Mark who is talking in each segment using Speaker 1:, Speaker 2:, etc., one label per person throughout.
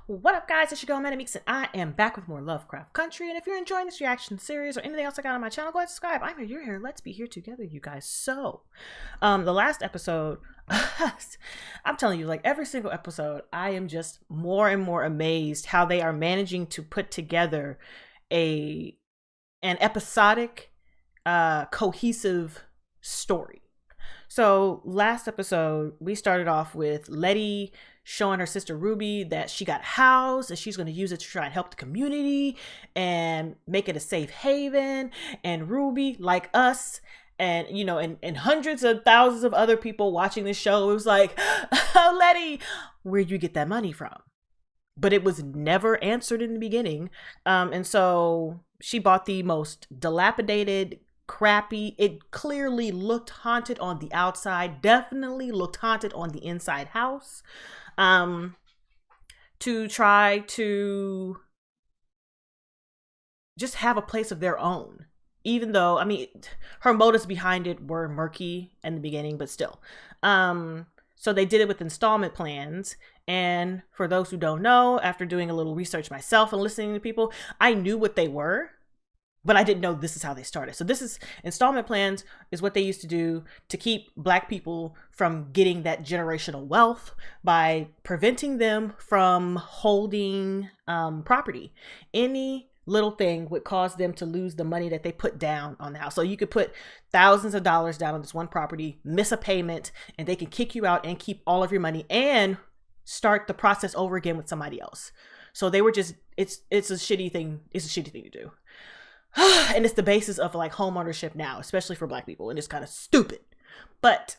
Speaker 1: What up, guys? It's your girl ManicMeeks, and I am back with more Lovecraft Country. And if you're enjoying this reaction series or anything else I got on my channel, go ahead and subscribe. I'm here, you're here. Let's be here together, you guys. So, the last episode, I'm telling you, like every single episode, I am just more and more amazed how they are managing to put together an episodic, cohesive story. So last episode, we started off with Letty showing her sister Ruby that she got housed and she's going to use it to try and help the community and make it a safe haven. And Ruby, like us, and you know, and hundreds of thousands of other people watching this show, it was like, oh, Letty, where'd you get that money from? But it was never answered in the beginning. And so she bought the most dilapidated, crappy, it clearly looked haunted on the outside, definitely looked haunted on the inside house, to try to just have a place of their own. Even though, I mean, her motives behind it were murky in the beginning, but still. So they did it with installment plans. And for those who don't know, after doing a little research myself and listening to people, I knew what they were, but I didn't know this is how they started. So this is installment plans is what they used to do to keep Black people from getting that generational wealth by preventing them from holding property. Any little thing would cause them to lose the money that they put down on the house. So you could put thousands of dollars down on this one property, miss a payment, and they can kick you out and keep all of your money and start the process over again with somebody else. So they were just, it's a shitty thing. It's a shitty thing to do. And it's the basis of like home ownership now, especially for Black people. And it's kind of stupid. But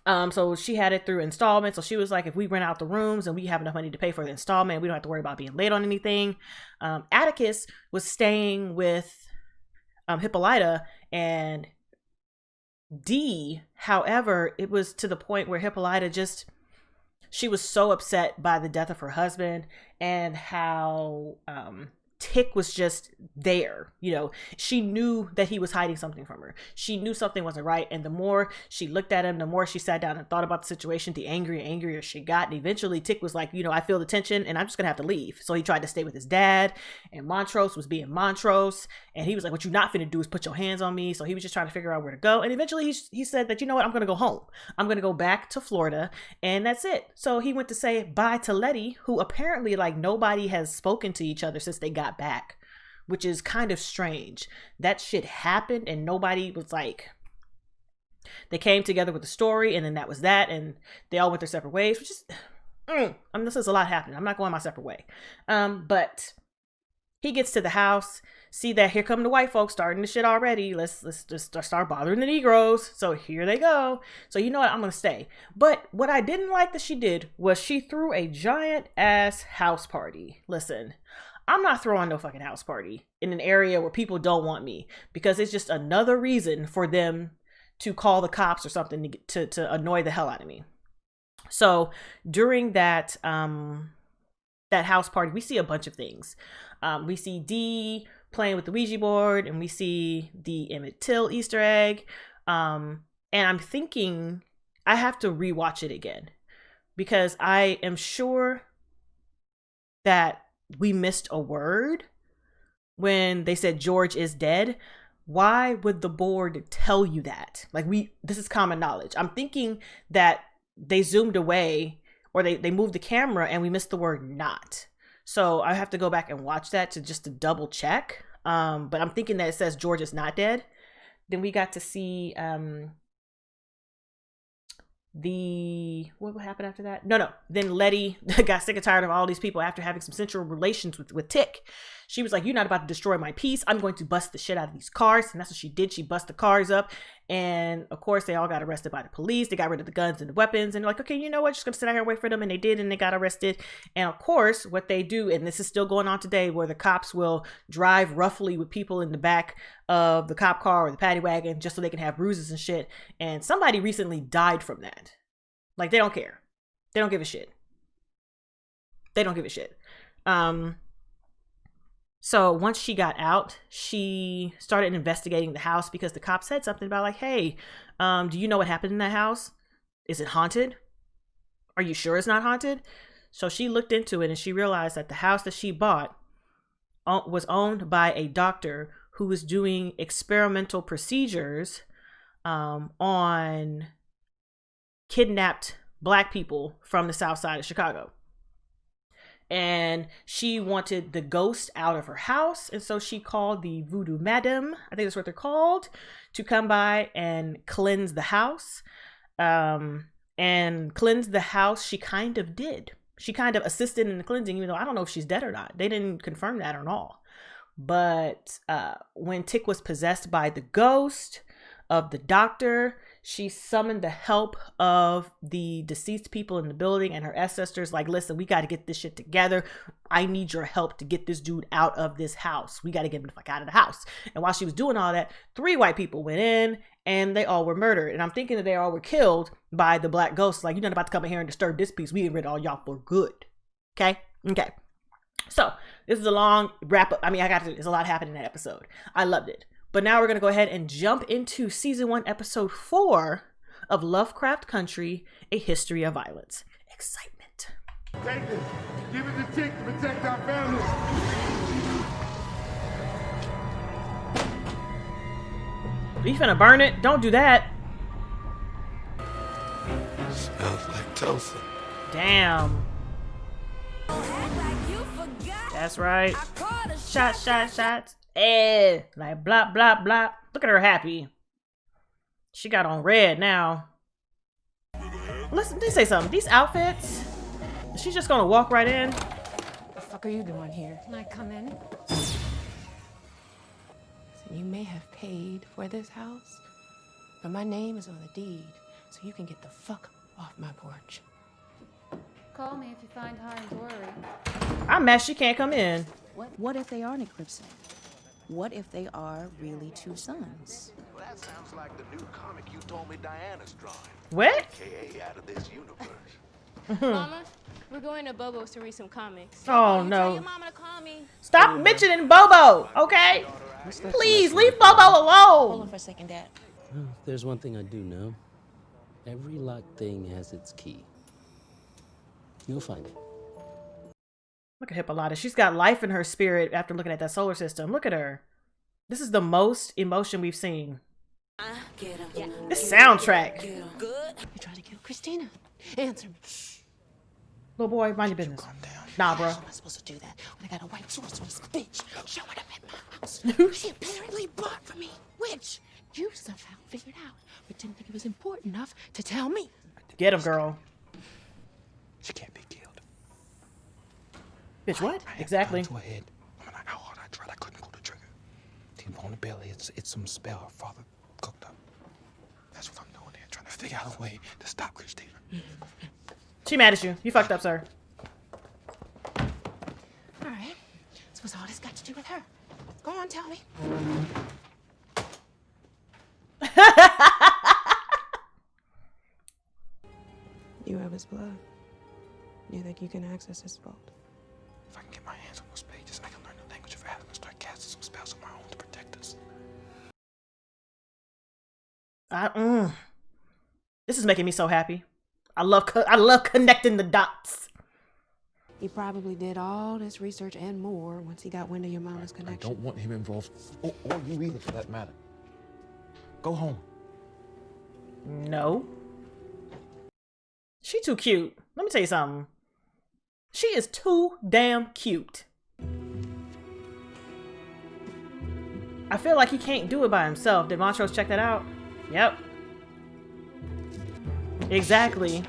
Speaker 1: so she had it through installments. So she was like, if we rent out the rooms and we have enough money to pay for the installment, we don't have to worry about being late on anything. Atticus was staying with Hippolyta and Dee. However, it was to the point where Hippolyta she was so upset by the death of her husband and how Tick was just there. You know, she knew that he was hiding something from her. She knew something wasn't right. And the more she looked at him, the more she sat down and thought about the situation, the angrier she got. And eventually Tick was like, you know, I feel the tension and I'm just going to have to leave. So he tried to stay with his dad, and Montrose was being Montrose. And he was like, what you're not finna do is put your hands on me. So he was just trying to figure out where to go. And eventually he said that, you know what, I'm going to go home. I'm going to go back to Florida. And that's it. So he went to say bye to Letty, who apparently like nobody has spoken to each other since they got back, which is kind of strange. That shit happened and nobody was like, they came together with the story and then that was that, and they all went their separate ways, which is I mean, this is a lot happening. I'm not going my separate way. But he gets to the house, see that here come the white folks starting the shit already. Let's just start bothering the Negroes. So here they go. So you know what, I'm gonna stay. But what I didn't like that she did was she threw a giant ass house party. Listen, I'm not throwing no fucking house party in an area where people don't want me, because it's just another reason for them to call the cops or something to annoy the hell out of me. So during that that house party, we see a bunch of things. We see Dee playing with the Ouija board, and we see the Emmett Till Easter egg. And I'm thinking I have to rewatch it again, because I am sure that we missed a word when they said George is dead. Why would the board tell you that? Like, this is common knowledge. I'm thinking that they zoomed away, or they moved the camera and we missed the word not. So I have to go back and watch that to double check. But I'm thinking that it says George is not dead. Then we got to see what happened after that? No. Then Letty got sick and tired of all these people after having some sensual relations with Tick. She was like, you're not about to destroy my peace. I'm going to bust the shit out of these cars. And that's what she did. She bust the cars up. And of course, they all got arrested by the police. They got rid of the guns and the weapons. And they're like, okay, you know what? Just gonna sit out here and wait for them. And they did. And they got arrested. And of course, what they do, and this is still going on today, where the cops will drive roughly with people in the back of the cop car or the paddy wagon just so they can have bruises and shit. And somebody recently died from that. Like, they don't care. They don't give a shit. They don't give a shit. So once she got out, she started investigating the house, because the cop said something about like, hey, do you know what happened in that house? Is it haunted? Are you sure it's not haunted? So she looked into it and she realized that the house that she bought was owned by a doctor who was doing experimental procedures on kidnapped Black people from the South Side of Chicago. And she wanted the ghost out of her house. And so she called the voodoo madam, I think that's what they're called, to come by and cleanse the house. And cleanse the house, she kind of did. She kind of assisted in the cleansing, even though I don't know if she's dead or not. They didn't confirm that at all. But when Tick was possessed by the ghost of the doctor, she summoned the help of the deceased people in the building and her ancestors. Like, listen, we got to get this shit together. I need your help to get this dude out of this house. We got to get him the fuck out of the house. And while she was doing all that, 3 white people went in and they all were murdered. And I'm thinking that they all were killed by the black ghosts. Like, you're not about to come in here and disturb this piece. We get rid of all y'all for good. Okay. So this is a long wrap up. I mean, there's a lot happening in that episode. I loved it. But now we're going to go ahead and jump into season 1, episode 4 of Lovecraft Country, A History of Violence. Excitement.
Speaker 2: Take this. Give it to Tick to protect our family.
Speaker 1: Are you finna burn it? Don't do that.
Speaker 2: Smells like Tulsa.
Speaker 1: Damn. That's right. Shots. Like blah, blah, blah. Look at her happy. She got on red now. Listen, they say something. These outfits, she's just gonna walk right in.
Speaker 3: What the fuck are you doing here?
Speaker 4: Can I come in?
Speaker 3: So you may have paid for this house, but my name is on the deed, so you can get the fuck off my porch.
Speaker 4: Call me if you find Hiram's worry.
Speaker 1: I'm mad she can't come in.
Speaker 5: What if they are an eclipse? What if they are really 2 sons?
Speaker 6: Well, that sounds like the new comic you told me Diana's drawing.
Speaker 1: What?
Speaker 6: AKA out of this universe.
Speaker 7: Mama, we're going to Bobo's to read some comics.
Speaker 1: Oh
Speaker 7: Tell
Speaker 1: no.
Speaker 7: your mama to call me.
Speaker 1: Stop mentioning Bobo, okay? Please leave Bobo
Speaker 5: Hold
Speaker 1: alone.
Speaker 5: on for a second, Dad.
Speaker 8: Well, there's one thing I do know. Every locked thing has its key. You'll find it.
Speaker 1: Look at Hippolyta. She's got life in her spirit after looking at that solar system. Look at her. This is the most emotion we've seen. This soundtrack.
Speaker 3: You trying to kill Christina? Answer me.
Speaker 1: Little boy, mind your business. Nah, bro.
Speaker 3: How am I supposed to do that when I got a white sorceress bitch showing up at my house? She apparently bought for me, which you somehow figured out, but didn't think it was important enough to tell me.
Speaker 1: Get him, girl.
Speaker 2: She can't be killed.
Speaker 1: Bitch, what?
Speaker 2: I had
Speaker 1: Exactly.
Speaker 2: a gun to her head. I mean, how hard I tried, I couldn't pull the trigger. Deep on the belly, it's some spell her father cooked up. That's what I'm doing here, trying to figure out a way to stop Christina.
Speaker 1: She mad at you. You fucked up, sir.
Speaker 3: All right. So what's all this got to do with her? Go on, tell me. You have his blood. You think you can access his vault?
Speaker 2: If I can get my hands on those pages, I can learn the language of Adam and start casting some spells of my own to protect us.
Speaker 1: This is making me so happy. I love connecting the dots.
Speaker 3: He probably did all this research and more once he got wind of your mama's
Speaker 9: I
Speaker 3: connection.
Speaker 9: don't want him involved, or you either for that matter. Go home.
Speaker 1: No. She too cute. Let me tell you something. She is too damn cute. I feel like he can't do it by himself. Did Montrose check that out? Yep. Exactly.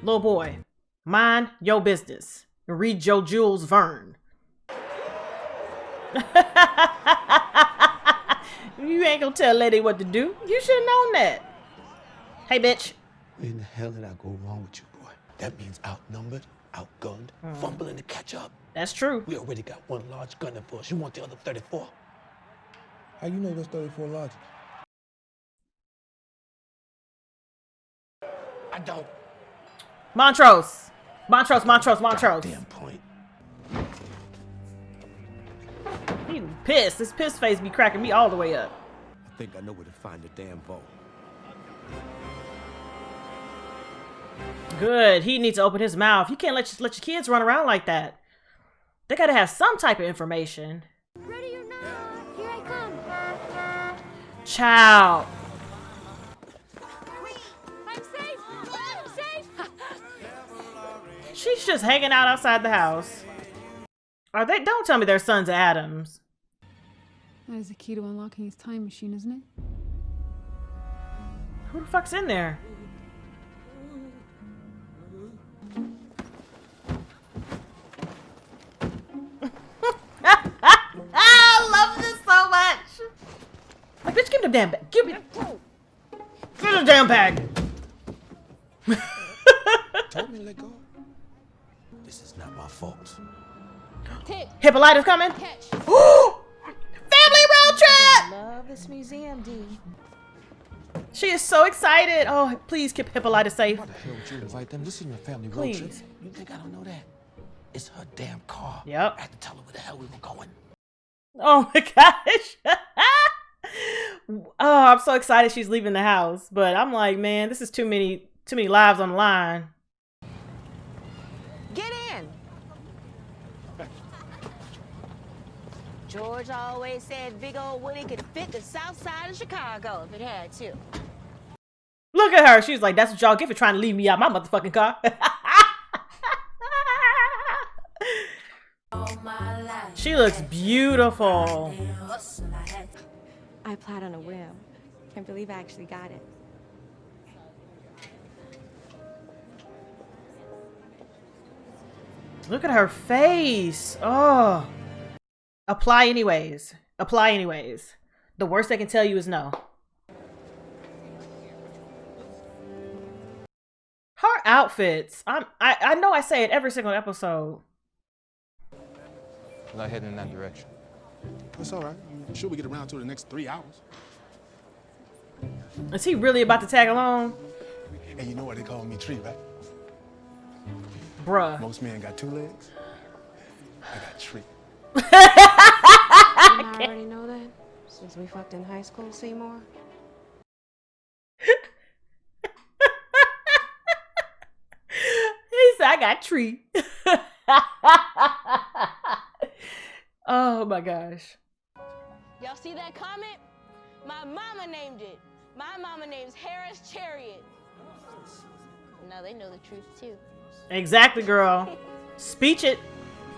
Speaker 1: Little boy, mind your business. Read your Jules Verne. You ain't gonna tell lady what to do. You should have known that. Hey, bitch.
Speaker 6: Where in the hell did I go wrong with you, boy? That means outnumbered, outgunned, fumbling to catch up.
Speaker 1: That's true.
Speaker 6: We already got one large gunner for us. You want the other 34?
Speaker 9: How you know there's 34 lodges?
Speaker 6: I don't.
Speaker 1: Montrose.
Speaker 6: Damn point.
Speaker 1: He pissed. His piss face be cracking me all the way up.
Speaker 6: I think I know where to find the damn vault.
Speaker 1: Good. He needs to open his mouth. You can't let your kids run around like that. They gotta have some type of information.
Speaker 4: Ready or not, here I come.
Speaker 1: Child.
Speaker 4: I'm safe. I'm safe.
Speaker 1: She's just hanging out outside the house. Are they? Don't tell me they're sons of Adams.
Speaker 4: That is the key to unlocking his time machine, isn't it?
Speaker 1: Who the fuck's in there? I love this so much. Like, bitch, give me the damn bag. Give me the damn bag.
Speaker 6: Told me to let go. This is not my fault.
Speaker 1: Hippolyta's coming.
Speaker 7: Catch.
Speaker 1: Family road trip.
Speaker 5: Love this museum, D.
Speaker 1: She is so excited. Oh, please keep Hippolyta safe.
Speaker 6: Why the hell would you invite them? This is your family road
Speaker 1: Please.
Speaker 6: trip. You think I don't know that? It's her damn car.
Speaker 1: Yep.
Speaker 6: I had to tell her where the hell we were going.
Speaker 1: Oh my gosh. Oh, I'm so excited she's leaving the house. But I'm like, man, this is too many lives on the line.
Speaker 5: Get in. George always said Big Old Woody could fit the south side of Chicago if it had to.
Speaker 1: Look at her. She's like, that's what y'all get for trying to leave me out my motherfucking car. She looks beautiful.
Speaker 10: I applied on a whim. Can't believe I actually got it.
Speaker 1: Look at her face. Oh. Apply anyways. Apply anyways. The worst they can tell you is no. Her outfits. I know I say it every single episode.
Speaker 2: I'm not heading in that direction.
Speaker 9: That's all right. I'm sure we get around to the next 3 hours.
Speaker 1: Is he really about to tag along?
Speaker 9: And you know why they call me Tree, right?
Speaker 1: Bruh.
Speaker 9: Most men got 2 legs. I got Tree.
Speaker 10: I already know that since we fucked in high school, Seymour.
Speaker 1: He said, I got Tree. Oh my gosh.
Speaker 7: Y'all see that comment? My mama named it. My mama name's Harris Chariot. Now they know the truth too.
Speaker 1: Exactly, girl. Speech it.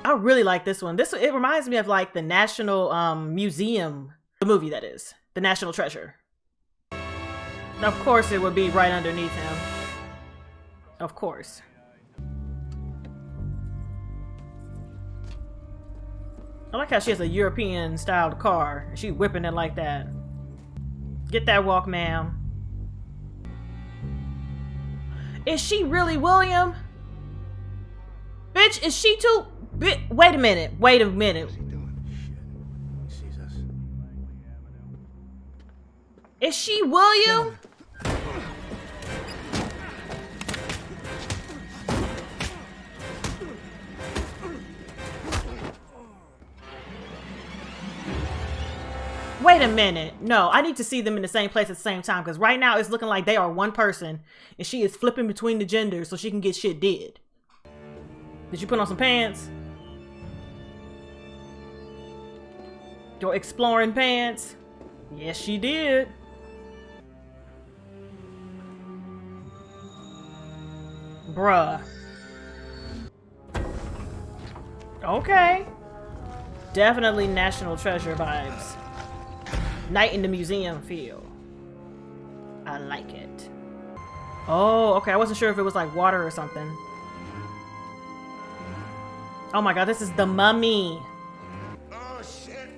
Speaker 1: I really like this one. It reminds me of like the National Museum, the movie that is, the National Treasure. Of course it would be right underneath him. Of course. I like how she has a European styled car. She whipping it like that. Get that walk, ma'am. Is she really William? Bitch, is she too? Wait a minute. Wait a minute. Is she William? Wait a minute. No, I need to see them in the same place at the same time, because right now it's looking like they are one person and she is flipping between the genders so she can get shit did. Did you put on some pants? Your exploring pants? Yes, she did. Bruh. Okay. Definitely National Treasure vibes. Night in the museum feel. I like it. Oh, okay. I wasn't sure if it was like water or something. Oh my god, this is the Mummy.
Speaker 6: Oh, shit.